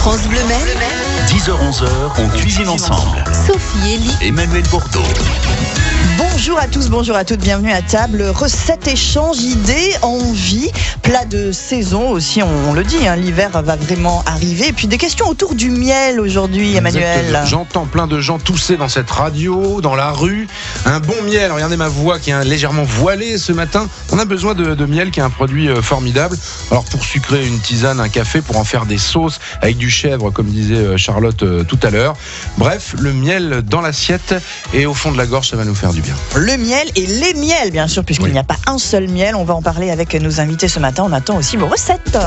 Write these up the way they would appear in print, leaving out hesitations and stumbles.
France Bleu Maine, 10h-11h, on cuisine ensemble. Sophie, Elie, Emmanuel Bourdeau. Bonjour à tous, bonjour à toutes, bienvenue à table. Recettes, échanges, idées, envies, plats de saison aussi, on le dit, l'hiver va vraiment arriver. Et puis des questions autour du miel aujourd'hui, Emmanuel. Exactement. J'entends plein de gens tousser dans cette radio, dans la rue. Un bon miel, regardez ma voix qui est légèrement voilée ce matin. On a besoin de miel qui est un produit formidable. Alors pour sucrer une tisane, un café, pour en faire des sauces avec du chèvre, comme disait Charlotte tout à l'heure. Bref, le miel dans l'assiette et au fond de la gorge, ça va nous faire du bien. Le miel et les miels, bien sûr, puisqu'il n'y a pas un seul miel. On va en parler avec nos invités ce matin. On attend aussi vos recettes.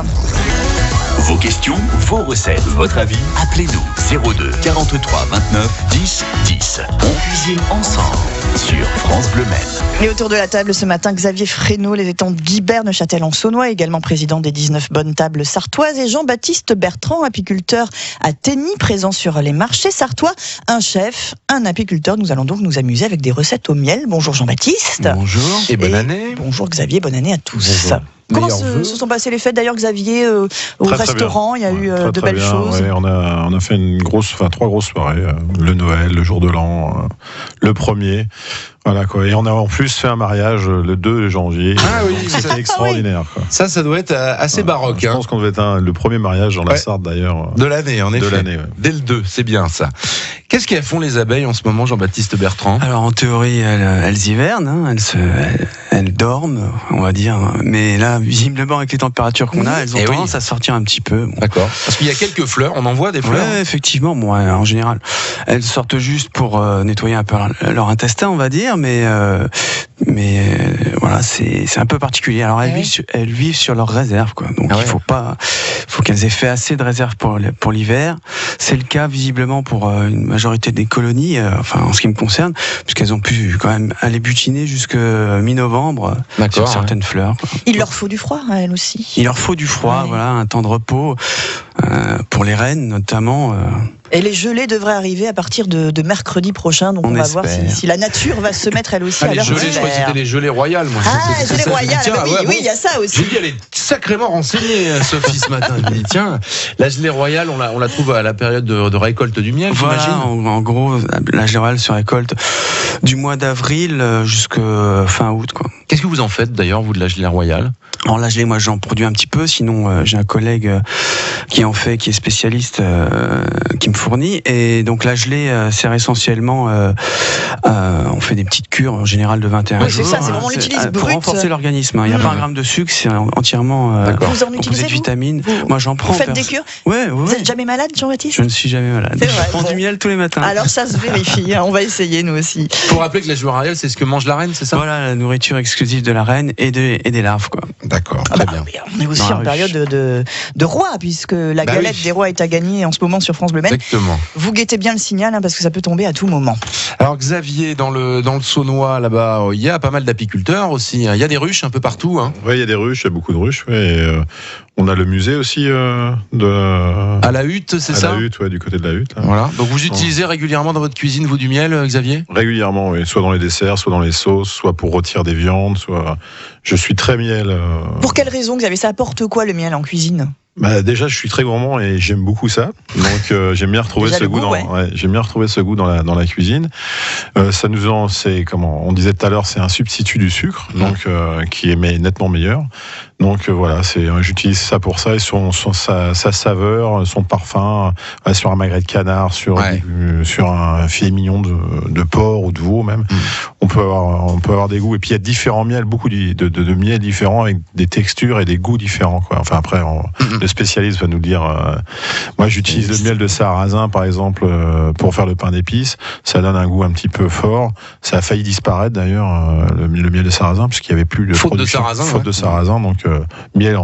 Vos questions, vos recettes, votre avis, appelez-nous 02 43 29 10 10. On cuisine ensemble sur France Bleu Maine. Et autour de la table ce matin, Xavier Fresneau, les étangs d'Ibert, Neuchâtel-en-Saônois, également président des 19 bonnes tables sartoises, et Jean-Baptiste Bertrand, apiculteur à Tény, présent sur les marchés sartois. Un chef, un apiculteur. Nous allons donc nous amuser avec des recettes au miel. Bonjour Jean-Baptiste. Bonjour et bonne année. Bonjour Xavier, bonne année à tous. Bonjour. Comment se sont passées les fêtes d'ailleurs, Xavier, au restaurant? Il y a eu de belles choses. Ouais, on a fait trois grosses soirées. Le Noël, le jour de l'an, le 1er. Voilà quoi. Et on a en plus fait un mariage le 2 janvier. Ah oui, c'était extraordinaire. Quoi. Ça doit être assez baroque. Je pense qu'on devait être le premier mariage dans la Sarthe d'ailleurs. De l'année, en effet. De l'année, ouais. Dès le 2, c'est bien ça. Qu'est-ce qu'elles font les abeilles en ce moment, Jean-Baptiste Bertrand? Alors en théorie, elles hivernent, elles dorment, on va dire. Mais là, visiblement, avec les températures qu'on a, elles ont tendance à sortir un petit peu. Bon. D'accord. Parce qu'il y a quelques fleurs, on en voit des fleurs. Ouais, effectivement. Bon, en général, elles sortent juste pour nettoyer un peu leur intestin, on va dire. Mais voilà, c'est un peu particulier. Alors elles vivent sur leurs réserves, quoi. Donc il faut qu'elles aient fait assez de réserves pour l'hiver. C'est le cas visiblement pour une majorité des colonies, en ce qui me concerne, puisqu'elles ont pu quand même aller butiner jusque mi-novembre sur certaines fleurs. Quoi. Il leur faut du froid, à elles aussi. Il leur faut du froid, voilà, un temps de repos pour les rennes notamment. Et les gelées devraient arriver à partir de mercredi prochain, donc on va voir si la nature va se mettre elle aussi à l'heure gelées, je crois que c'était les gelées royales, moi. Gelées royales, oui, il y a ça aussi. J'ai dit, elle est sacrément renseignée, Sophie, ce matin. Je me dis, tiens, la gelée royale, on la trouve à la période de récolte du miel, j'imagine. En gros, la gelée royale se récolte du mois d'avril jusqu'à fin août, quoi. Qu'est-ce que vous en faites d'ailleurs, vous, de la gelée royale? Alors la gelée, moi j'en produis un petit peu, sinon j'ai un collègue qui en fait, qui est spécialiste, qui me fournit. Et donc la gelée sert essentiellement, on fait des petites cures en général de 21 jours. C'est ça, c'est vraiment on l'utilise brut. Pour renforcer l'organisme. Il n'y a pas un gramme de sucre, c'est entièrement composé de vitamines. Moi j'en prends. Vous faites des cures? Ouais. Vous n'êtes jamais malade, Jean-Baptiste? Je ne suis jamais malade. Je prends du miel tous les matins. Alors ça se vérifie, on va essayer nous aussi. Pour rappeler que la gelée royale, c'est ce que mange la reine, c'est ça? Voilà, la nourriture exclusive de la reine et des larves, quoi. D'accord, très bien. On est aussi en période de roi, puisque la galette des rois est à gagner en ce moment sur France Bleu Maine. Exactement. Vous guettez bien le signal, parce que ça peut tomber à tout moment. Alors Xavier, dans le Saônois, là-bas, il y a pas mal d'apiculteurs aussi. Il y a des ruches un peu partout. Oui, il y a des ruches, il y a beaucoup de ruches. On a le musée aussi à la Hutte, c'est ça? À la Hutte, du côté de la Hutte. Là. Voilà. Donc vous utilisez régulièrement dans votre cuisine, vous, du miel, Xavier? Régulièrement, oui. Soit dans les desserts, soit dans les sauces, soit pour rôtir des viandes, soit... Je suis très miel. Pour quelle raison, Xavier? Ça apporte quoi, le miel en cuisine? Déjà, je suis très gourmand et j'aime beaucoup ça. Donc, j'aime bien retrouver ce goût j'aime bien retrouver ce goût dans la cuisine. Ça c'est comment on disait tout à l'heure, c'est un substitut du sucre, donc qui est nettement meilleur. Donc voilà, j'utilise ça pour ça et sa saveur, son parfum, sur un magret de canard, sur un filet mignon de porc ou de veau même. On peut avoir des goûts, et puis il y a différents miels, beaucoup de miels différents avec des textures et des goûts différents, quoi. Enfin après le spécialiste va nous dire. Moi j'utilise le miel de sarrasin par exemple pour faire le pain d'épices. Ça donne un goût un petit peu fort. Ça a failli disparaître d'ailleurs, le miel de sarrasin, puisqu'il n'y avait plus de production. Faute de sarrasin, donc miel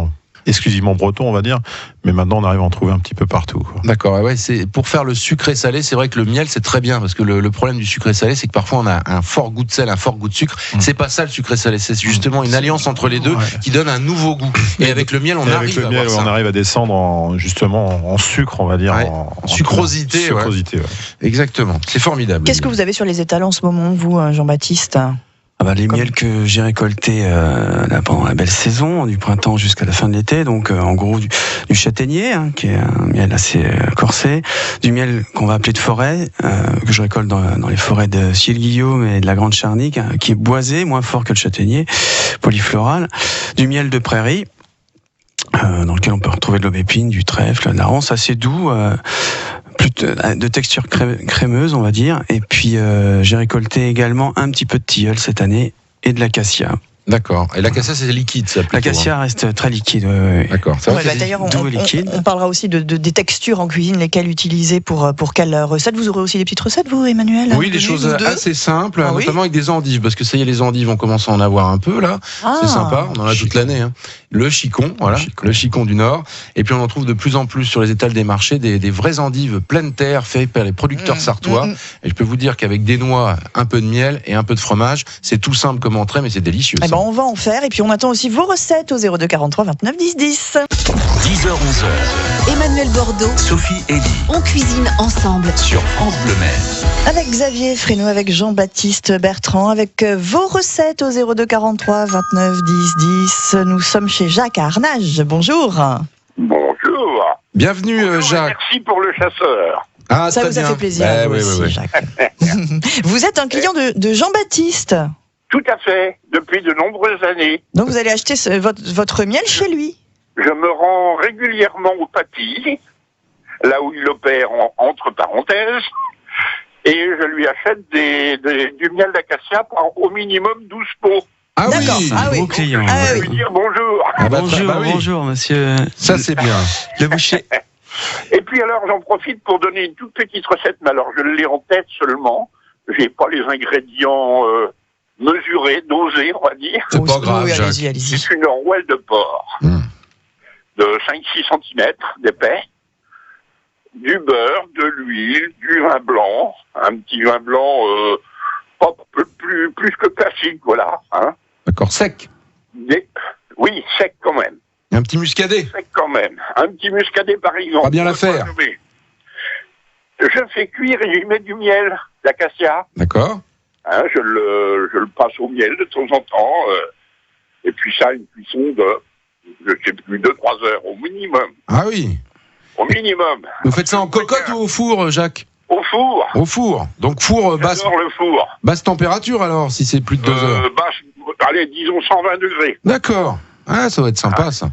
exclusivement breton, on va dire, mais maintenant on arrive à en trouver un petit peu partout, quoi. D'accord, c'est pour faire le sucré salé, c'est vrai que le miel c'est très bien, parce que le problème du sucré salé, c'est que parfois on a un fort goût de sel, un fort goût de sucre. C'est pas ça le sucré salé, c'est justement une alliance entre les deux qui donne un nouveau goût. Et avec le miel, on arrive à descendre en sucre, on va dire, en sucrosité. Ouais. Exactement, c'est formidable. Qu'est-ce que vous avez sur les étals en ce moment, vous, Jean-Baptiste? Les miels que j'ai récoltés pendant la belle saison, du printemps jusqu'à la fin de l'été, donc en gros du châtaignier, qui est un miel assez corsé, du miel qu'on va appeler de forêt, que je récolte dans les forêts de Ciel-Guillaume et de la Grande Charnique, qui est boisé, moins fort que le châtaignier, polyfloral, du miel de prairie, dans lequel on peut retrouver de l'aubépine, du trèfle, de la ronce, assez doux, de texture crémeuse, on va dire. Et puis j'ai récolté également un petit peu de tilleul cette année et de l'acacia. D'accord. Et l'acacia, c'est liquide, ça. L'acacia reste très liquide. D'accord. D'ailleurs, on parlera aussi des textures en cuisine, lesquelles utiliser pour quelle recette. Vous aurez aussi des petites recettes, vous, Emmanuel? Oui, des choses assez simples, notamment avec des endives, parce que ça y est, les endives, on commence à en avoir un peu là. C'est sympa, on en a toute l'année. Le chicon, le chicon du Nord. Et puis on en trouve de plus en plus sur les étals des marchés, des vraies endives pleine terre, faites par les producteurs sartois. Et je peux vous dire qu'avec des noix, un peu de miel et un peu de fromage, c'est tout simple comme entrée, mais c'est délicieux. On va en faire, et puis on attend aussi vos recettes au 02 43 29 10 10. 10h, 11h. Emmanuel Bordeaux, Sophie Elie. On cuisine ensemble Sur France Bleu Maine. Avec Xavier Fresneau, avec Jean-Baptiste Bertrand, avec vos recettes au 02 43 29 10 10. Nous sommes chez Jacques à Arnage. Bonjour. Bonjour. Bienvenue, Bonjour, Jacques. Merci pour le chasseur. Ça vous a fait plaisir, vous aussi, Jacques. Vous êtes un client de Jean-Baptiste. Tout à fait, depuis de nombreuses années. Donc vous allez acheter votre miel chez lui. Je me rends régulièrement au Paty, là où il opère entre parenthèses, et je lui achète du miel d'acacia par au minimum 12 pots. Ah D'accord. oui, Gros client. Je vais lui dire bonjour. Bonjour, monsieur. Ça, c'est bien. Le boucher. Et puis alors, j'en profite pour donner une toute petite recette, mais alors je l'ai en tête seulement. J'ai pas les ingrédients mesurés, dosés, on va dire. C'est pas grave, oui, Jacques. allez-y. C'est une rouelle de porc de 5-6 cm d'épais, du beurre, de l'huile, du vin blanc, un petit vin blanc pas plus que classique, voilà. D'accord, sec. Oui, sec quand même. Un petit muscadet. Sec quand même. Un petit muscadet par exemple. Pas bien l'affaire. Je fais cuire et j'y mets du miel d'acacia. D'accord. Je le passe au miel de temps en temps. Et puis ça, une cuisson de, je sais plus, 2-3 heures au minimum. Ah oui. Au minimum. Vous faites ça en cocotte ou au four, Jacques? Au four. Au four. Donc four basse. J'adore le four. Basse température alors, si c'est plus de 2 heures. Allez, disons 120 degrés. D'accord. Ah, ça va être sympa, ça.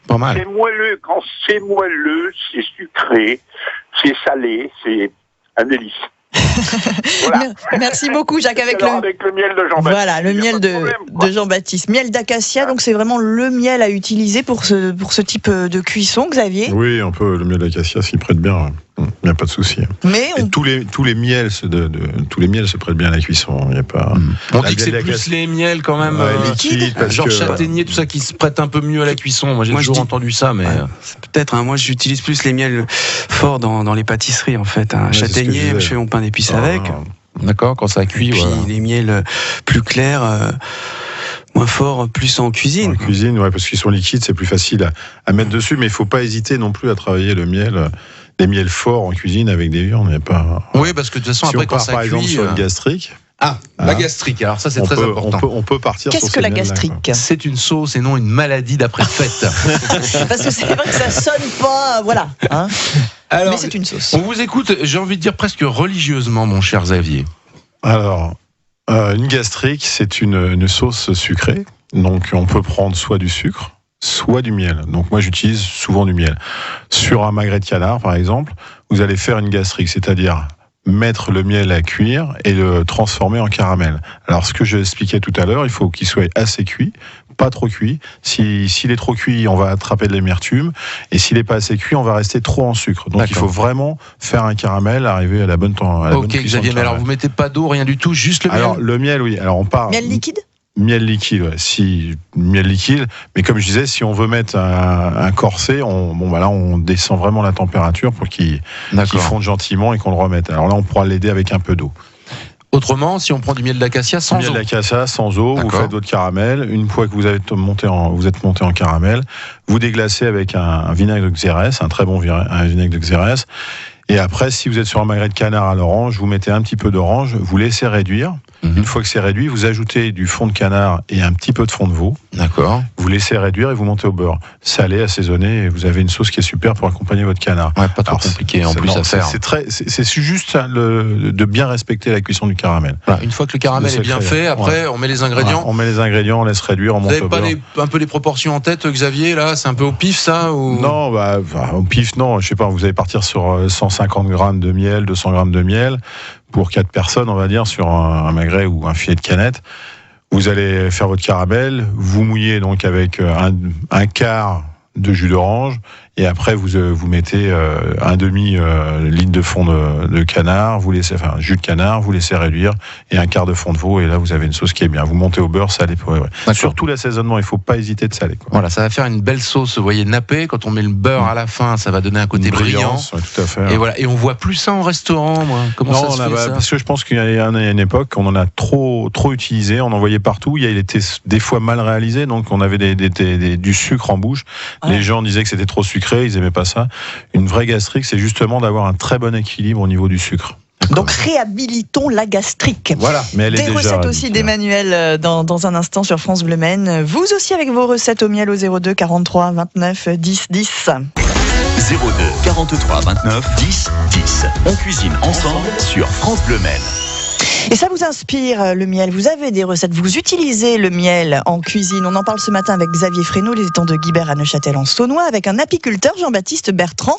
Pas mal. C'est moelleux. Quand c'est moelleux, c'est sucré, c'est salé, c'est un délice. Voilà. Merci beaucoup, Jacques. Avec le miel de Jean-Baptiste. Voilà, le miel de Jean-Baptiste. Miel d'acacia, donc c'est vraiment le miel à utiliser pour ce type de cuisson, Xavier. Oui, le miel d'acacia s'y prête bien. Il n'y a pas de souci. Mais tous les miels se prêtent bien à la cuisson. Il y a pas. On dit que c'est plus les miels quand même liquides, genre châtaignier, tout ça qui se prête un peu mieux à la cuisson. Moi j'ai toujours entendu ça, mais peut-être. Moi j'utilise plus les miels forts dans les pâtisseries en fait. Châtaignier, je fais mon pain d'épices avec. D'accord, quand ça cuit. Et puis les miels plus clairs. Moins fort, plus en cuisine. En cuisine, parce qu'ils sont liquides, c'est plus facile à mettre dessus, mais il ne faut pas hésiter non plus à travailler le miel. Les miels forts en cuisine avec des viandes, il n'y a pas. Oui, parce que de toute façon, si après, on part, quand ça par cuit. exemple, sur une gastrique. La gastrique, alors ça, c'est très important. On peut partir sur Qu'est-ce que la gastrique? C'est une sauce et non une maladie d'après-fête. Parce que c'est vrai que ça sonne pas. Voilà. Alors, mais c'est une sauce. On vous écoute, j'ai envie de dire presque religieusement, mon cher Xavier. Alors, une gastrique, c'est une sauce sucrée. Donc, on peut prendre soit du sucre, soit du miel. Donc, moi, j'utilise souvent du miel. Sur un magret de canard, par exemple, vous allez faire une gastrique, c'est-à-dire mettre le miel à cuire et le transformer en caramel. Alors, ce que je expliquais tout à l'heure, il faut qu'il soit assez cuit, pas trop cuit. S'il est trop cuit, on va attraper de l'amertume. Et s'il n'est pas assez cuit, on va rester trop en sucre. Donc, il faut vraiment faire un caramel, arriver à la bonne température. Ok, Xavier, mais alors vous mettez pas d'eau, rien du tout, juste le miel? Alors, le miel, oui. Alors, on part. Miel liquide? Miel liquide, miel liquide. Mais comme je disais, si on veut mettre un corset, on descend vraiment la température pour qu'il fonde gentiment et qu'on le remette. Alors là, on pourra l'aider avec un peu d'eau. Autrement, si on prend du miel d'acacia sans eau. Miel d'acacia sans eau, vous faites votre caramel. Une fois que vous êtes monté en caramel, vous déglacez avec un vinaigre de Xérès, un très bon vinaigre de Xérès. Et après, si vous êtes sur un magret de canard à l'orange, vous mettez un petit peu d'orange, vous laissez réduire. Une fois que c'est réduit, vous ajoutez du fond de canard et un petit peu de fond de veau. D'accord. Vous laissez réduire et vous montez au beurre. Salé, assaisonné, et vous avez une sauce qui est super pour accompagner votre canard. Ouais, pas trop compliqué en plus à faire. C'est juste de bien respecter la cuisson du caramel. Voilà, une fois que le caramel est bien fait, après on met les ingrédients. On met les ingrédients, on laisse réduire, on monte au beurre. Vous n'avez pas un peu les proportions en tête, Xavier, là? C'est un peu au pif, ça ou... Non, au pif, non. Je sais pas, vous allez partir sur 150 grammes de miel, 200 grammes de miel. Pour 4 personnes, on va dire, sur un magret ou un filet de canette. Vous allez faire votre caramel, vous mouillez donc avec un quart de jus d'orange, et après vous mettez un demi litre de fond de canard, jus de canard, vous laissez réduire, et un quart de fond de veau, et là vous avez une sauce qui est bien. Vous montez au beurre salé. Surtout l'assaisonnement, il ne faut pas hésiter de saler. Voilà, ça va faire une belle sauce, vous voyez, nappée. Quand on met le beurre à la fin, ça va donner un côté brillant. Ouais, tout à fait. Et voilà, et on voit plus ça en restaurant, moi. Comment ça se fait, ça ? Parce que je pense qu'il y a une époque, on en a trop utilisé, on en voyait partout. Il était des fois mal réalisé, donc on avait du sucre en bouche. Ouais. Les gens disaient que c'était trop sucré, ils aimaient pas ça. Une vraie gastrique, c'est justement d'avoir un très bon équilibre au niveau du sucre. Donc réhabilitons la gastrique. Voilà, mais elle est des recettes aussi d'Emmanuel dans un instant sur France Bleu Maine. Vous aussi avec vos recettes au miel au 02 43 29 10 10. 02 43 29 10 10. On cuisine ensemble sur France Bleu Maine. Et ça vous inspire, le miel? Vous avez des recettes, vous utilisez le miel en cuisine. On en parle ce matin avec Xavier Fresneau, les étangs de Guibert à Neuchâtel en Saunois, avec un apiculteur, Jean-Baptiste Bertrand,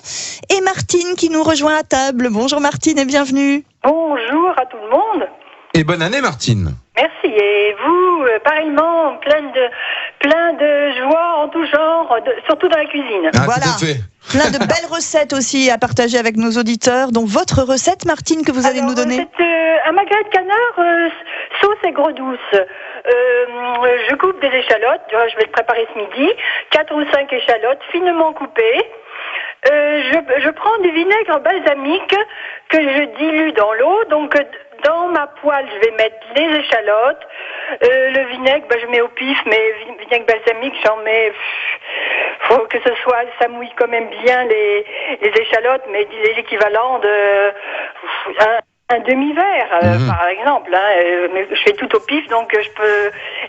et Martine qui nous rejoint à table. Bonjour Martine et bienvenue. Bonjour à tout le monde. Et bonne année Martine. Merci, et vous, pareillement, plein de joie en tout genre, surtout dans la cuisine. Voilà. Tout à fait. Plein de belles recettes aussi à partager avec nos auditeurs, dont votre recette, Martine, que vous allez nous donner. C'est un magret de canard, sauce aigre douce. Je coupe des échalotes, je vais le préparer ce midi, 4 ou 5 échalotes finement coupées. Je prends du vinaigre balsamique que je dilue dans l'eau, donc dans ma poêle je vais mettre les échalotes, le vinaigre je mets au pif, mais vinaigre balsamique j'en mets, faut que ça mouille quand même bien les échalotes, mais l'équivalent de un demi-verre, par exemple, mais je fais tout au pif, donc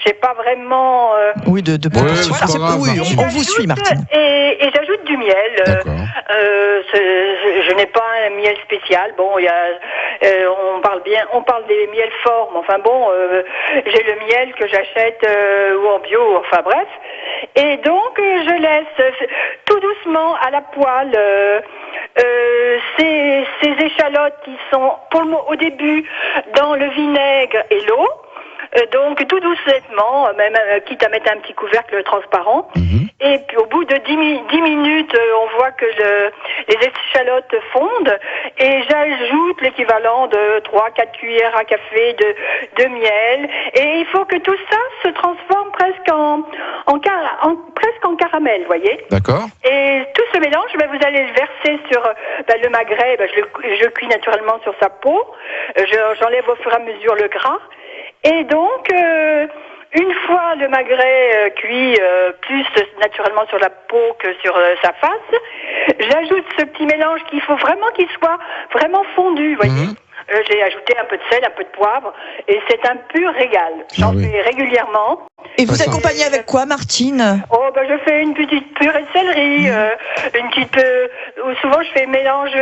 j'ai pas vraiment... Oui, de on vous suit, Martine. Et j'ajoute du miel. Je n'ai pas un miel spécial. Bon, on parle des miels forts, mais enfin bon, j'ai le miel que j'achète ou en bio, enfin bref. Et donc, je laisse tout doucement à la poêle ces échalotes qui sont au début dans le vinaigre et l'eau. Donc tout doucement, même quitte à mettre un petit couvercle transparent. Et puis au bout de 10 minutes, on voit que les échalotes fondent, et j'ajoute l'équivalent de 3-4 cuillères à café de miel. Et il faut que tout ça se transforme presque en caramel, voyez. D'accord. Et tout ce mélange, vous allez le verser sur le magret. Je cuis naturellement sur sa peau. J'enlève au fur et à mesure le gras. Et donc, une fois le magret cuit plus naturellement sur la peau que sur sa face, j'ajoute ce petit mélange qu'il faut vraiment qu'il soit vraiment fondu, voyez. J'ai ajouté un peu de sel, un peu de poivre, et c'est un pur régal. J'en fais régulièrement. Et vous accompagnez avec quoi, Martine? Je fais une petite purée de céleri, une petite... souvent, je fais mélange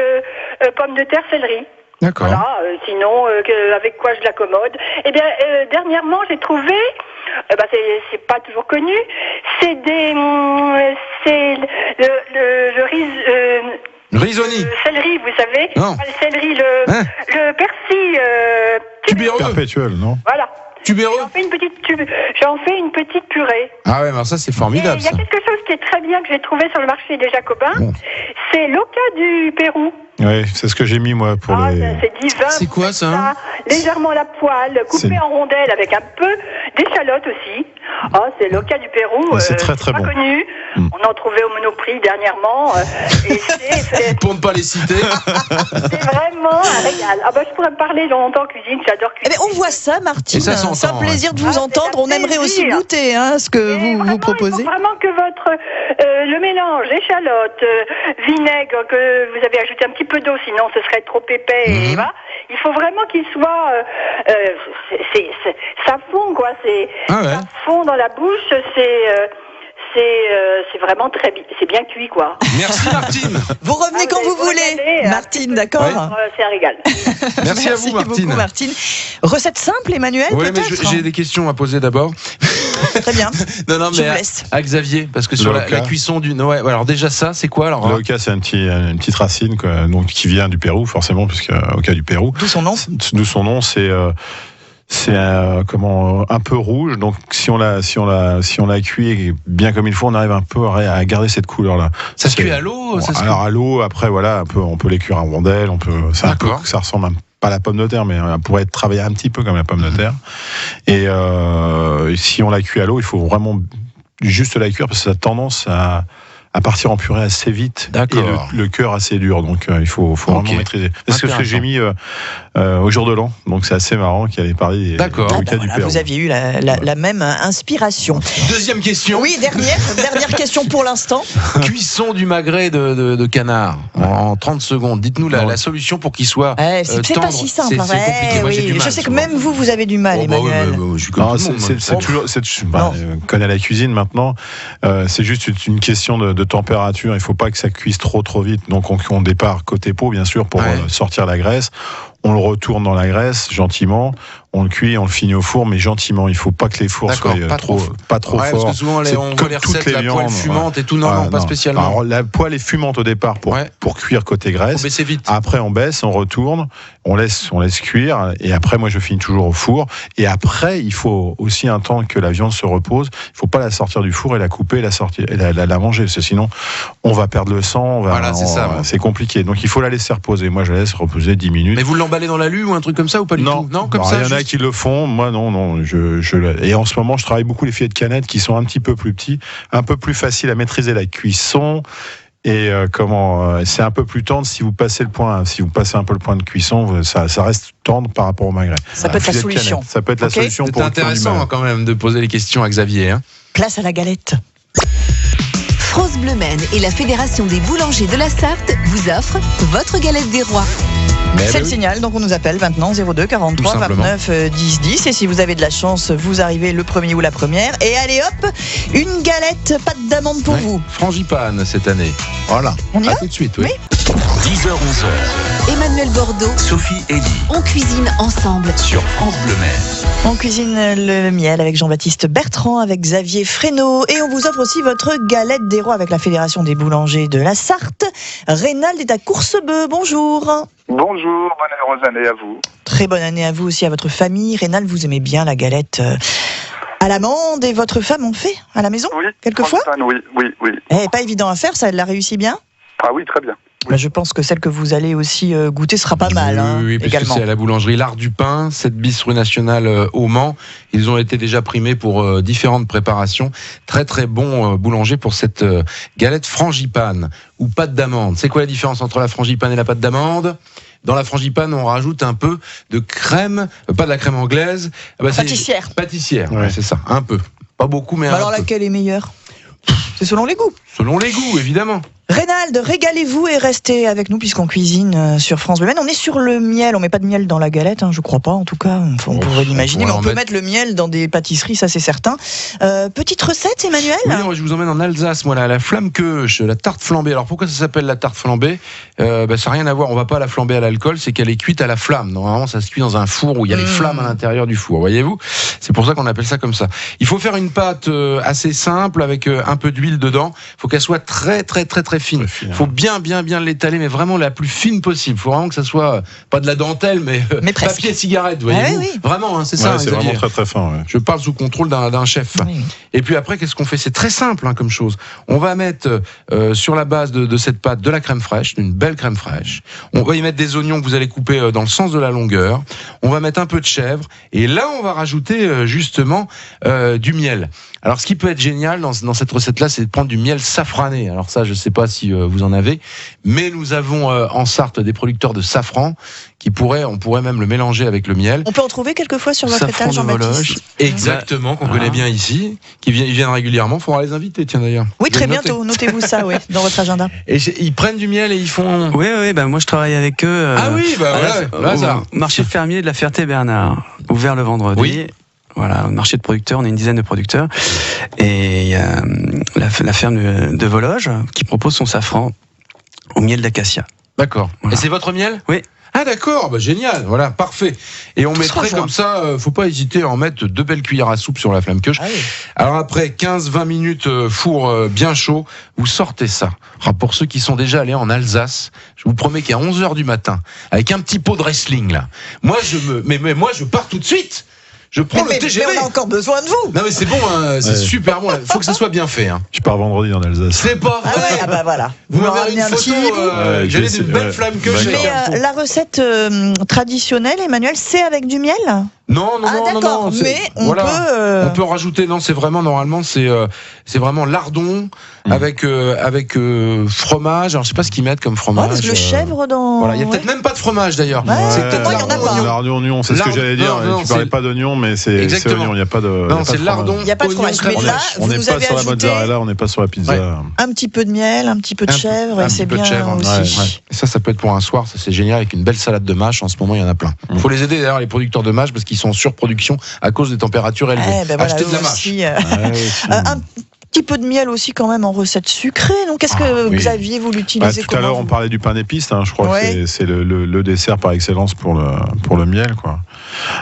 pommes de terre, céleri. D'accord. Voilà, sinon, avec quoi je l'accommode. Eh bien, dernièrement, j'ai trouvé, c'est pas toujours connu, c'est le riz... Risoni. Le céleri, vous savez. Non. Le céleri, le persil tubéreux. Perpétuel, non? Voilà. Tubéreux. J'en fais une petite purée. Ah ouais, alors ça c'est formidable. Il y a quelque chose qui est très bien que j'ai trouvé sur le marché des Jacobins. C'est l'oca du Pérou. Oui, c'est ce que j'ai mis moi pour les... C'est divin. C'est quoi ça? Légèrement à la poêle, coupé en rondelles avec un peu d'échalote aussi. C'est l'oca du Pérou. C'est très très bon. Connu. On en trouvait au Monoprix dernièrement. Et pour ne pas les citer. C'est vraiment un régal. Je pourrais me parler longtemps cuisine, j'adore cuisiner. On voit ça, Martine. C'est un plaisir de vous entendre. On aimerait aussi goûter ce que vous proposez. Il faut vraiment que le mélange échalote, vinaigre, que vous avez ajouté un petit peu d'eau, sinon ce serait trop épais. Et voilà. Il faut vraiment qu'il soit... ça fond, quoi. Ça fond dans la bouche, c'est vraiment très bien, c'est bien cuit, quoi. Merci Martine. Vous revenez quand vous voulez, Martine, d'accord. C'est un régal. Merci à vous, Martine. Beaucoup, Martine. Recette simple, Emmanuel, Oui, mais peut-être. j'ai des questions à poser d'abord. Très bien. Non, Je mais vous laisse. à Xavier, parce que sur la cuisson du... Ouais, alors déjà ça, c'est quoi alors? Le oca, c'est une petite racine quoi, donc, qui vient du Pérou, forcément, puisque oca du Pérou. D'où son nom. C'est un peu rouge, donc si on la cuit bien comme il faut, on arrive un peu à garder cette couleur là. Ça se cuit à l'eau. Alors à l'eau, après voilà, on peut les cuire en rondelles, ça ressemble pas à la pomme de terre, mais elle pourrait être travaillée un petit peu comme la pomme de terre. Et si on la cuit à l'eau, il faut vraiment juste la cuire parce que ça a tendance à partir en purée assez vite. D'accord. Et le cœur assez dur, donc il faut vraiment maîtriser. C'est ce que j'ai mis au jour de l'an, donc c'est assez marrant qu'il allait parler du Pérou. Vous aviez eu la même inspiration. Deuxième question. Oui, dernière question pour l'instant. Cuisson du magret de canard en 30 secondes. Dites-nous la solution pour qu'il soit c'est tendre. pas si simple. C'est compliqué. Moi, j'ai du mal, je sais que même vous avez du mal, Emmanuel. Je suis comme tout le monde. On connaît la cuisine maintenant. C'est juste une question de température. Il faut pas que ça cuise trop vite. Donc on départ côté peau, bien sûr, pour sortir la graisse. On le retourne dans la graisse gentiment, on le cuit, on le finit au four, mais gentiment. Il faut pas que les fours soient pas trop forts. Parce que souvent on voit les recettes, la poêle fumante et tout. Non, pas spécialement. Alors, la poêle est fumante au départ pour cuire côté graisse. On baisse vite. Après on baisse, on retourne, on laisse cuire, et après moi je finis toujours au four. Et après il faut aussi un temps que la viande se repose. Il faut pas la sortir du four et la couper, et la manger, parce que sinon on va perdre le sang. C'est compliqué. Donc il faut la laisser reposer. Moi je la laisse reposer 10 minutes. Mais vous l'emballez dans l'alu ou un truc comme ça ou pas du tout? Non, comme ça. Il y en a qui le font. Moi non. Et en ce moment je travaille beaucoup les filets de canette qui sont un petit peu plus petits, un peu plus faciles à maîtriser la cuisson. Et c'est un peu plus tendre si vous passez un peu le point de cuisson, ça reste tendre par rapport au magret. Ça peut être la solution. Ça peut être la solution pour le point du magret. C'est intéressant quand même de poser les questions à Xavier. Place à la galette. France Bleu Maine et la Fédération des boulangers de la Sarthe vous offrent votre galette des rois. C'est le signal, donc on nous appelle maintenant 02 43 29 10 10, et si vous avez de la chance, vous arrivez le premier ou la première, et allez hop, une galette pâte d'amande pour vous. Frangipane cette année. Voilà. On y va tout de suite, oui. 10h, 11h. Emmanuel Bordeaux, Sophie Elie. on cuisine ensemble Sur France Bleu Maine. On cuisine le miel avec Jean-Baptiste Bertrand, avec Xavier Fresneau, et on vous offre aussi votre galette des rois avec la Fédération des boulangers de la Sarthe. Reynald est à Coursebeu, bonjour. Bonjour, bonne et heureuse année à vous. Très bonne année à vous aussi, à votre famille. Reynald, vous aimez bien la galette à l'amande, et votre femme en fait à la maison, quelquefois? Oui. Pas évident à faire, ça, elle l'a réussi bien? Ah oui, très bien. Oui. Je pense que celle que vous allez aussi goûter sera pas mal. Oui, également. C'est à la boulangerie L'Art du Pain, 7 bis rue Nationale au Mans. Ils ont été déjà primés pour différentes préparations. Très très bon boulanger pour cette galette frangipane ou pâte d'amande. C'est quoi la différence entre la frangipane et la pâte d'amande? Dans la frangipane, on rajoute un peu de crème, pas de la crème anglaise. Pâtissière. Pâtissière, c'est ça, un peu. Pas beaucoup, mais alors laquelle est meilleure? C'est selon les goûts. Selon les goûts, évidemment. Reynald, régalez-vous et restez avec nous puisqu'on cuisine sur France Bleu Maine. On est sur le miel, on met pas de miel dans la galette, je crois pas en tout cas, on pourrait l'imaginer, mais on peut mettre le miel dans des pâtisseries, ça c'est certain. Petite recette, Emmanuel? Oui, moi, je vous emmène en Alsace, moi, la flammekueche, la tarte flambée. Alors pourquoi ça s'appelle la tarte flambée? Ça n'a rien à voir, on va pas la flamber à l'alcool, c'est qu'elle est cuite à la flamme. Normalement ça se cuit dans un four où il y a les flammes à l'intérieur du four, voyez-vous? C'est pour ça qu'on appelle ça comme ça. Il faut faire une pâte assez simple avec un peu d'huile dedans, il faut qu'elle soit très très très très fine. Il faut bien l'étaler, mais vraiment la plus fine possible. Il faut vraiment que ça soit pas de la dentelle, mais papier cigarette, voyez-vous. Oui. Vraiment, c'est ça. C'est vraiment très très fin. Ouais. Je parle sous contrôle d'un chef. Oui. Et puis après, qu'est-ce qu'on fait? C'est très simple comme chose. On va mettre sur la base de cette pâte de la crème fraîche, d'une belle crème fraîche. On va y mettre des oignons que vous allez couper dans le sens de la longueur. On va mettre un peu de chèvre, et là on va rajouter justement du miel. Alors, ce qui peut être génial dans cette recette-là, c'est de prendre du miel safrané. Alors ça, je sais pas si vous en avez, mais nous avons en Sarthe des producteurs de safran on pourrait même le mélanger avec le miel. On peut en trouver quelquefois sur votre étage, Jean-Baptiste. Exactement, qu'on connaît bien ici, ils viennent régulièrement. Il faudra les inviter, tiens d'ailleurs. Oui, très bientôt. Notez-vous ça, oui, dans votre agenda. Et ils prennent du miel et ils font. Oui, moi je travaille avec eux. Au marché fermier de la Ferté-Bernard, ouvert le vendredi. Oui. Voilà, au marché de producteurs, on est une dizaine de producteurs. Et il y a la ferme de Vologe qui propose son safran au miel d'acacia. D'accord. Voilà. Et c'est votre miel ? Oui. Ah d'accord, génial, voilà, parfait. Et on mettrait comme ça, faut pas hésiter à en mettre 2 belles cuillères à soupe sur la flamme queuche. Alors après 15-20 minutes four bien chaud, vous sortez ça. Alors pour ceux qui sont déjà allés en Alsace, je vous promets qu'à 11h du matin, avec un petit pot de wrestling là, moi je pars tout de suite. Je prends le TGV. Mais on a encore besoin de vous. Non mais c'est bon, c'est super bon. Faut que ça soit bien fait. Je pars vendredi en Alsace. C'est pas vrai. Ah bah voilà. Vous m'avez une photo. J'avais une belle flamme que j'ai. Mais la recette traditionnelle, Emmanuel, c'est avec du miel ? Non. Mais on peut en rajouter. Non, c'est vraiment normalement c'est vraiment lardon avec fromage. Alors je sais pas ce qu'ils mettent comme fromage. Parce que le chèvre dans. Voilà, il y a peut-être même pas de fromage d'ailleurs. C'est peut-être moi, il y en a pas. Lardon, oignon, c'est ce que j'allais dire. Tu parlais pas d'oignon, mais c'est oignon. Il n'y a pas de. Non, c'est lardon. Il n'y a pas de fromage. Mais là, on n'est pas sur la mozzarella, on n'est pas sur la pizza. Un petit peu de miel, un petit peu de chèvre, et c'est bien aussi. Ça peut être pour un soir. Ça c'est génial avec une belle salade de mâche. En ce moment, il y en a plein. Il faut les aider d'ailleurs les producteurs de mâche parce qu'ils sont en surproduction à cause des températures élevées. Achetez de la mâche. Un petit peu de miel aussi quand même en recette sucrée. Donc qu'est-ce que Xavier, vous l'utilisez tout à l'heure on parlait du pain d'épices, je crois que c'est le dessert par excellence pour le miel, quoi.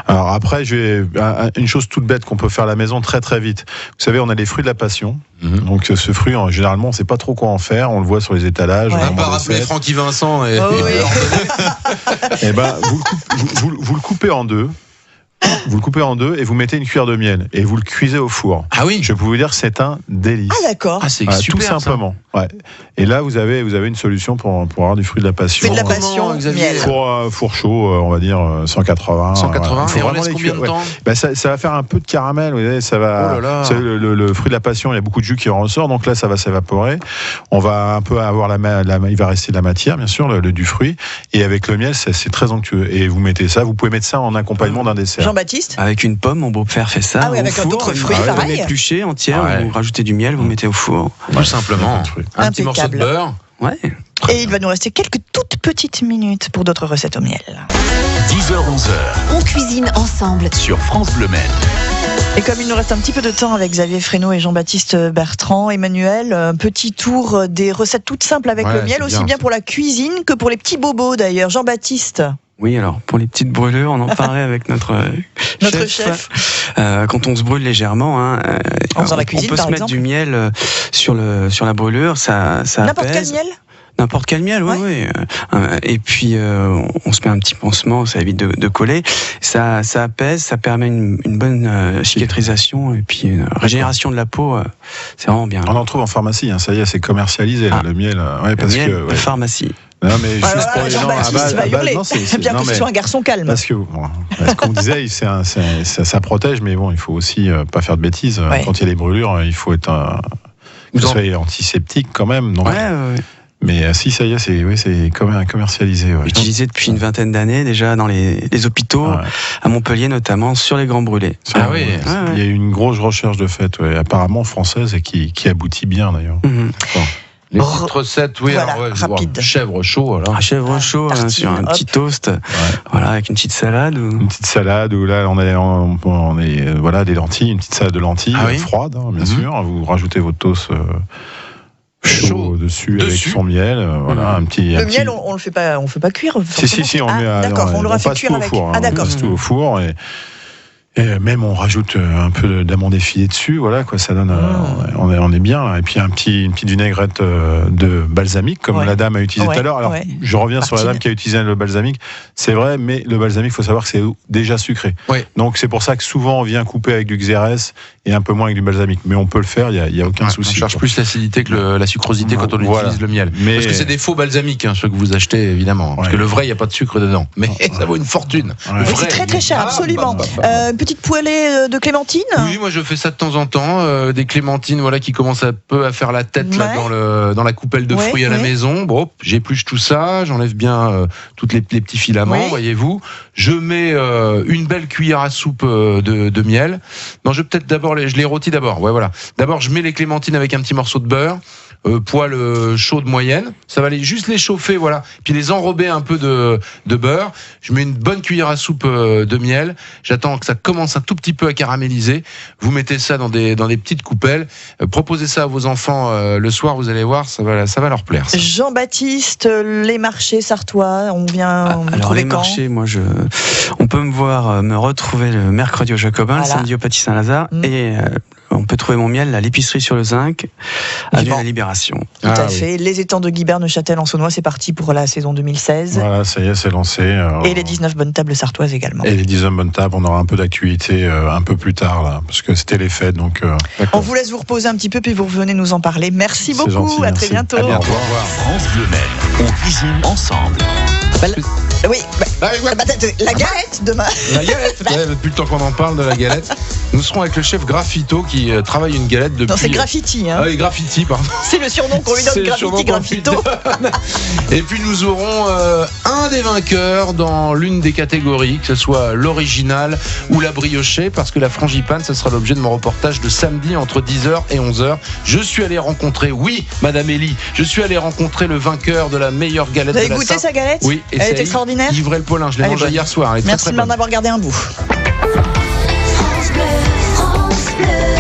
Alors après, une chose toute bête qu'on peut faire à la maison très très vite. Vous savez, on a les fruits de la passion. Donc ce fruit, généralement, on ne sait pas trop quoi en faire. On le voit sur les étalages. On va rappeler Francky Vincent. Et vous le coupez en deux. Vous le coupez en deux et vous mettez une cuillère de miel et vous le cuisez au four. Ah oui. Je peux vous dire que c'est un délice. Ah d'accord. Ah c'est super, tout simplement. Ouais. Et là vous avez une solution pour avoir du fruit de la passion. Fruit de la passion, miel. Four chaud, on va dire 180. 180. Et on laisse combien de temps ? Ça va faire un peu de caramel. Vous voyez, ça va. Le fruit de la passion, il y a beaucoup de jus qui en ressort, donc là ça va s'évaporer. On va un peu avoir il va rester de la matière, bien sûr, du fruit. Et avec le miel, c'est très onctueux. Et vous mettez ça. Vous pouvez mettre ça en accompagnement d'un dessert. Jean-Baptiste ? Avec une pomme, mon beau-père fait ça. Ah oui, avec d'autres fruits, pareil. Vous épluchez entière, vous rajoutez du miel, vous mettez au four. Tout simplement. Un petit morceau de beurre. Ouais. Et il va nous rester quelques toutes petites minutes pour d'autres recettes au miel. 10h-11h. On cuisine ensemble Sur France Bleu Maine. Et comme il nous reste un petit peu de temps avec Xavier Fresneau et Jean-Baptiste Bertrand, Emmanuel, un petit tour des recettes toutes simples avec le miel, aussi bien pour la cuisine que pour les petits bobos d'ailleurs. Jean-Baptiste ? Oui, alors pour les petites brûlures, on en parlait avec notre chef. Quand on se brûle légèrement, en faisant la cuisine, on peut se mettre du miel sur la brûlure, ça n'importe apaise. Quel miel ? N'importe quel miel, oui. Et puis on se met un petit pansement, ça évite de coller. Ça apaise, ça permet une bonne cicatrisation et puis une régénération de la peau. C'est vraiment bien. On en trouve en pharmacie, ça y est, c'est commercialisé le miel. De pharmacie. Non mais juste pour les gens bien que ce soit un garçon calme. Parce que ce qu'on disait, ça protège, mais bon, il faut aussi pas faire de bêtises. Quand il y a des brûlures, il faut être antiseptique quand même. Donc, mais si ça y est, c'est commercialisé. Utilisé depuis une vingtaine d'années déjà dans les hôpitaux, à Montpellier notamment, sur les grands brûlés. Il y a eu une grosse recherche de fait, apparemment française, et qui aboutit bien d'ailleurs. Les petites recettes, rapide. Chèvre chaud, alors. Chèvre chaud sur un petit toast, avec une petite salade. Une petite salade où là on est des lentilles, une petite salade de lentilles froide, bien sûr. Vous rajoutez votre toast chaud dessus avec son miel, un petit. Miel, on le fait pas cuire. Si, on met. D'accord, on l'aura fait cuire avec. On passe tout au four et même on rajoute un peu d'amande effilée dessus, ça donne. On est bien. Et puis une petite vinaigrette de balsamique comme la dame a utilisé tout à l'heure. Alors je reviens sur la dame qui a utilisé le balsamique. C'est vrai, mais le balsamique, il faut savoir que c'est déjà sucré. Donc c'est pour ça que souvent on vient couper avec du xérès et un peu moins avec du balsamique. Mais on peut le faire, il y a aucun souci. On cherche plus l'acidité que la sucrosité quand on utilise le miel. Parce que c'est des faux balsamiques, ceux que vous achetez évidemment. Parce que le vrai, il n'y a pas de sucre dedans. Mais ça vaut une fortune. C'est très très cher, absolument. petite poêlée de clémentine? Oui, moi je fais ça de temps en temps. Des clémentines, voilà, qui commencent un peu à faire la tête là, dans la coupelle de fruits à la maison. Bon, j'épluche tout ça, j'enlève bien toutes les petits filaments, voyez-vous. Je mets une belle cuillère à soupe de miel. Non, je vais peut-être d'abord je les rôtis d'abord. Ouais, voilà. D'abord, je mets les clémentines avec un petit morceau de beurre. Poêle chaude moyenne, ça va juste les chauffer, voilà, puis les enrober un peu de beurre. Je mets une bonne cuillère à soupe de miel. J'attends que ça commence un tout petit peu à caraméliser. Vous mettez ça dans des petites coupelles. Proposez ça à vos enfants le soir, vous allez voir, ça va leur plaire. Ça. Jean-Baptiste, les marchés sartois, on vient alors les marchés, moi on peut me retrouver le mercredi au Jacobin, le samedi au Petit Saint-Lazare et on peut trouver mon miel à l'épicerie sur le Zinc, avenue la Libération. Tout à fait. Les étangs de Guibert, Neuchâtel, en Saunois, c'est parti pour la saison 2016. Voilà, ça y est, c'est lancé. Et les 19 bonnes tables sartoises également. Et les 19 bonnes tables, on aura un peu d'actualité un peu plus tard, là, parce que c'était les fêtes. Donc, on vous laisse vous reposer un petit peu, puis vous revenez nous en parler. Merci beaucoup, gentil, à très bientôt. À bientôt. Au revoir. France Bleu Maine, on cuisine ensemble. La galette demain. La galette, depuis le temps qu'on en parle de la galette. Nous serons avec le chef Graffito qui travaille une galette depuis... Non, c'est Graffiti. Hein. Ah oui, Graffiti, pardon. C'est le surnom qu'on lui donne, Graffito. Et puis nous aurons un des vainqueurs dans l'une des catégories, que ce soit l'original ou la briochée, parce que la frangipane, ça sera l'objet de mon reportage de samedi entre 10h et 11h. Je suis allé rencontrer, Madame Elie, je suis allé rencontrer le vainqueur de la meilleure galette de la Sarthe. Vous avez goûté sa galette? Oui. Et elle est extraordinaire. Yvrel Paulin, je l'ai mangé hier soir. Elle est Merci très, de très bonne. m'en avoir gardé un bout. France Bleu.